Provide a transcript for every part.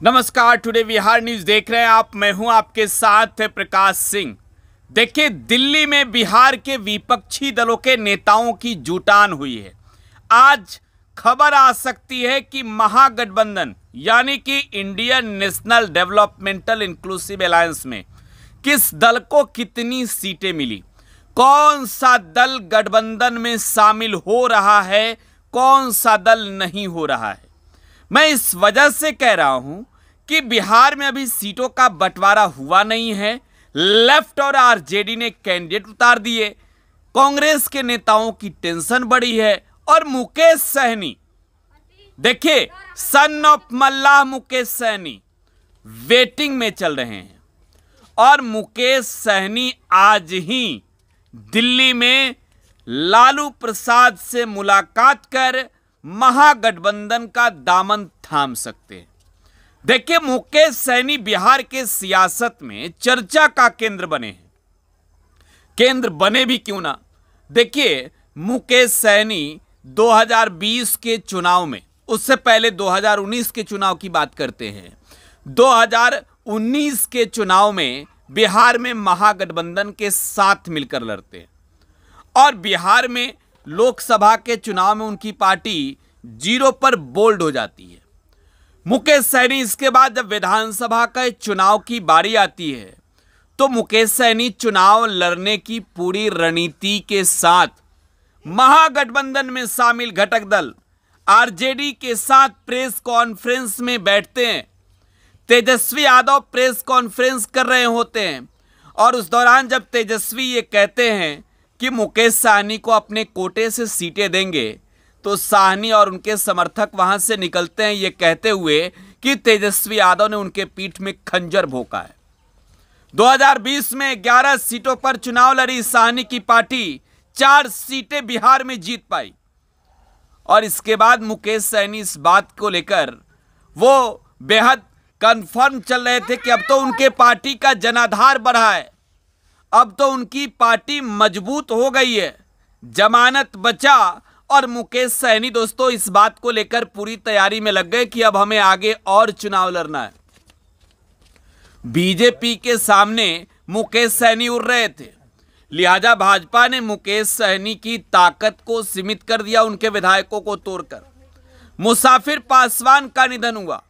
नमस्कार, today Bihar news देख रहे हैं आप। मैं हूं आपके साथ प्रकाश सिंह। देखिए, दिल्ली में बिहार के विपक्षी दलों के नेताओं की जुटान हुई है। आज खबर आ सकती है कि महागठबंधन यानी कि Indian national developmental inclusive alliance में किस दल को कितनी सीटें मिली, कौन सा दल गठबंधन में शामिल हो रहा है, कौन सा दल नहीं हो रहा है। मैं इस वजह से कह रहा हूं कि बिहार में अभी सीटों का बंटवारा हुआ नहीं है। लेफ्ट और आरजेडी ने कैंडिडेट उतार दिए, कांग्रेस के नेताओं की टेंशन बढ़ी है और मुकेश सहनी, देखिए son of Mallah Mukesh Sahni waiting में चल रहे हैं। और मुकेश सहनी आज ही दिल्ली में लालू प्रसाद से मुलाकात कर महागठबंधन का दामन थाम सकते हैं। देखिए, मुकेश सहनी बिहार के सियासत में चर्चा का केंद्र बने हैं। केंद्र बने भी क्यों ना। देखिए, मुकेश सहनी 2020 के चुनाव में, उससे पहले 2019 के चुनाव की बात करते हैं, 2019 के चुनाव में बिहार में महागठबंधन के साथ मिलकर लड़ते हैं और बिहार में लोकसभा के चुनाव में उनकी पार्टी 0 पर बोल्ड हो जाती है। मुकेश सहनी इसके बाद जब विधानसभा का चुनाव की बारी आती है तो मुकेश सहनी चुनाव लड़ने की पूरी रणनीति के साथ महागठबंधन में शामिल घटक दल आरजेडी के साथ प्रेस कॉन्फ्रेंस में बैठते हैं। तेजस्वी यादव प्रेस कॉन्फ्रेंस कर रहे होते हैं और उस दौरान जब तेजस्वी ये कहते हैं कि मुकेश सहनी को अपने कोटे से सीटें देंगे तो सहनी और उनके समर्थक वहां से निकलते हैं ये कहते हुए कि तेजस्वी यादव ने उनके पीठ में खंजर भोंका है। 2020 में 11 सीटों पर चुनाव लड़ी सहनी की पार्टी 4 सीटें बिहार में जीत पाई और इसके बाद मुकेश सहनी इस बात को लेकर वो बेहद कंफर्म चल रहे थे कि अब तो उनके पार्टी का जनाधार बढ़ा है, अब तो उनकी पार्टी मजबूत हो गई है, जमानत बचा। और मुकेश सहनी दोस्तों इस बात को लेकर पूरी तैयारी में लग गए कि अब हमें आगे और चुनाव लड़ना है। बीजेपी के सामने मुकेश सहनी उड़ रहे थे, लिहाजा भाजपा ने मुकेश सहनी की ताकत को सीमित कर दिया, उनके विधायकों को तोड़कर। मुसाफिर पासवान का निधन हुआ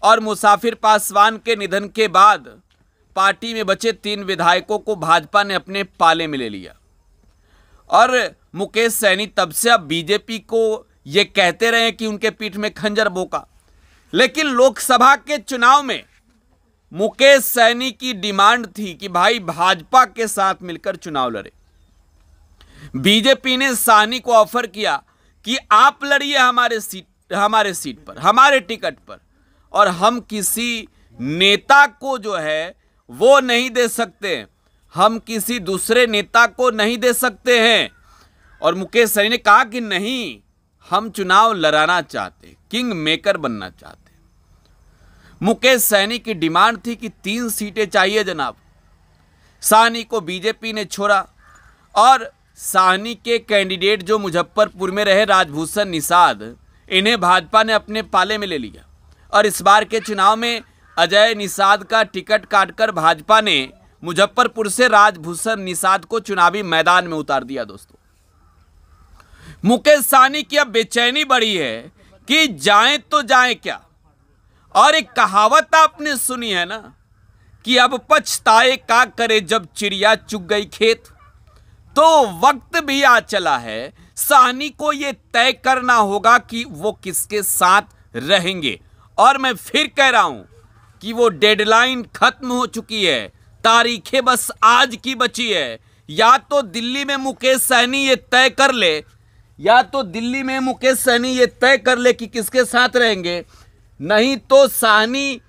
और मुसाफिर पासवान के निधन के बाद पार्टी में बचे 3 विधायकों को भाजपा ने अपने पाले में ले लिया और मुकेश सहनी तब से अब बीजेपी को यह कहते रहे कि उनके पीठ में खंजर भोंका। लेकिन लोकसभा के चुनाव में मुकेश सहनी की डिमांड थी कि भाई भाजपा के साथ मिलकर चुनाव लड़े। बीजेपी ने सहनी को ऑफर किया कि आप लड़िए हमारे सीट पर, हमारे टिकट पर, और हम किसी नेता को जो है वो नहीं दे सकते, हम किसी दूसरे नेता को नहीं दे सकते हैं। और मुकेश सहनी ने कहा कि नहीं, हम चुनाव लड़ाना चाहते, किंग मेकर बनना चाहते। मुकेश सहनी की डिमांड थी कि 3 सीटें चाहिए जनाब। सहनी को बीजेपी ने छोड़ा और सहनी के कैंडिडेट जो मुजफ्फरपुर में रहे राजभूषण निषाद, इन्हें भाजपा ने अपने पाले में ले लिया और इस बार के चुनाव में अजय निषाद का टिकट काटकर भाजपा ने मुजफ्फरपुर से राजभूषण निषाद को चुनावी मैदान में उतार दिया। दोस्तों, मुकेश सहनी की अब बेचैनी बढ़ी है कि जाएं तो जाएं क्या। और एक कहावत आपने सुनी है ना कि अब पछताए का करे जब चिड़िया चुग गई खेत। तो वक्त भी आ चला है, सहनी को यह तय करना होगा कि वो किसके साथ रहेंगे। और मैं फिर कह रहा हूं कि वो डेडलाइन खत्म हो चुकी है, तारीखें बस आज की बची है। या तो दिल्ली में मुकेश सहनी ये तय कर ले, कि किसके साथ रहेंगे, नहीं तो सहनी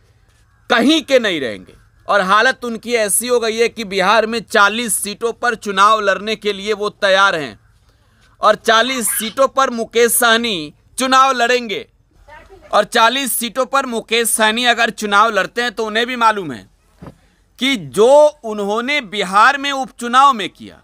कहीं के नहीं रहेंगे। और हालत उनकी ऐसी हो गई है कि बिहार में 40 सीटों पर चुनाव लड़ने के लिए वो तैयार हैं और 40 सीटों पर मुकेश सहनी चुनाव लड़ेंगे। और 40 सीटों पर मुकेश सहनी अगर चुनाव लड़ते हैं तो उन्हें भी मालूम है कि जो उन्होंने बिहार में उपचुनाव में किया,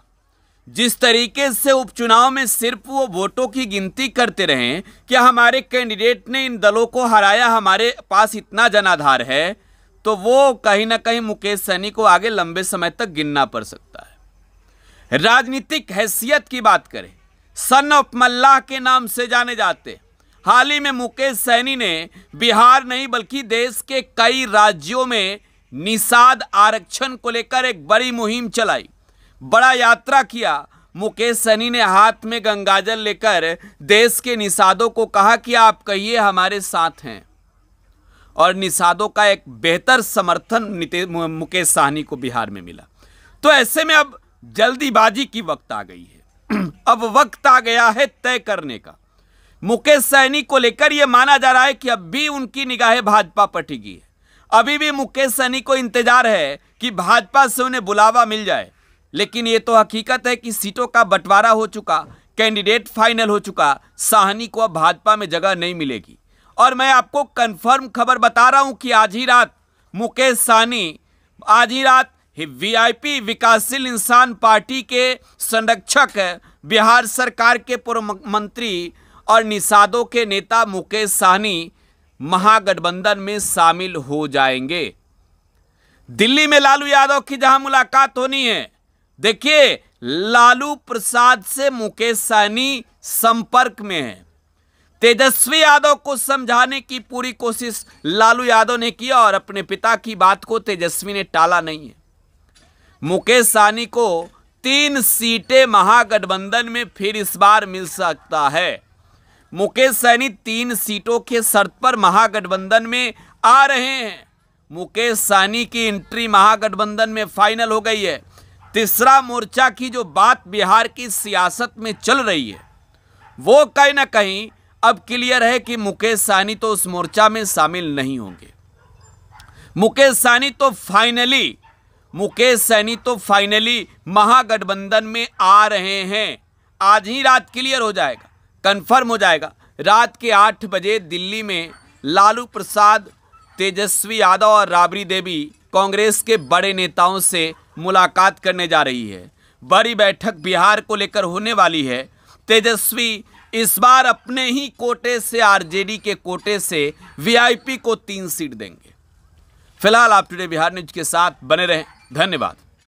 जिस तरीके से उपचुनाव में सिर्फ वो वोटों की गिनती करते रहे कि हमारे कैंडिडेट ने इन दलों को हराया, हमारे पास इतना जनाधार है, तो वो कहीं ना कहीं मुकेश सहनी को आगे लंबे समय तक गिनना पड़ सकता है। राजनीतिक हैसियत की बात करें, सन ऑफ मल्लाह के नाम से जाने जाते हाल ही में मुकेश सहनी ने बिहार नहीं बल्कि देश के कई राज्यों में निषाद आरक्षण को लेकर एक बड़ी मुहिम चलाई, बड़ा यात्रा किया। मुकेश सहनी ने हाथ में गंगाजल लेकर देश के निषादों को कहा कि आप कहिए हमारे साथ हैं, और निषादों का एक बेहतर समर्थन मुकेश सहनी को बिहार में मिला। तो ऐसे में अब जल्दीबाजी की वक्त आ गई है। अब वक्त आ गया है तय करने का। मुकेश सहनी को लेकर यह माना जा रहा है कि अब भी उनकी निगाहें भाजपा पर टिकी है। अभी भी मुकेश सहनी को इंतजार है कि भाजपा से उन्हें बुलावा मिल जाए, लेकिन यह तो हकीकत है कि सीटों का बंटवारा हो चुका, कैंडिडेट फाइनल हो चुका, सहनी को अब भाजपा में जगह नहीं मिलेगी। और मैं आपको कंफर्म खबर बता रहा हूं कि आज ही रात मुकेश सहनी, आज ही रात वीआईपी विकासशील इंसान पार्टी के संरक्षक, बिहार सरकार के पूर्व मंत्री और निषादों के नेता मुकेश सहनी महागठबंधन में शामिल हो जाएंगे। दिल्ली में लालू यादव की जहां मुलाकात होनी है, देखिए लालू प्रसाद से मुकेश सहनी संपर्क में है। तेजस्वी यादव को समझाने की पूरी कोशिश लालू यादव ने की और अपने पिता की बात को तेजस्वी ने टाला नहीं है। मुकेश सहनी को 3 सीटें महागठबंधन में फिर इस बार मिल सकता है। मुकेश सहनी 3 सीटों के शर्त पर महागठबंधन में आ रहे हैं। मुकेश सहनी की एंट्री महागठबंधन में फाइनल हो गई है। तीसरा मोर्चा की जो बात बिहार की सियासत में चल रही है, वो कहीं ना कहीं अब क्लियर है कि मुकेश सहनी तो उस मोर्चा में शामिल नहीं होंगे। मुकेश सहनी तो फाइनली महागठबंधन में आ रहे हैं। आज ही रात क्लियर हो जाएगा, कंफर्म हो जाएगा। रात के 8 बजे दिल्ली में लालू प्रसाद, तेजस्वी यादव और राबड़ी देवी कांग्रेस के बड़े नेताओं से मुलाकात करने जा रही है। बड़ी बैठक बिहार को लेकर होने वाली है। तेजस्वी इस बार अपने ही कोटे से, आरजेडी के कोटे से वीआईपी को 3 सीट देंगे। फिलहाल आप टुडे बिहार न्यूज के साथ बने रहें। धन्यवाद।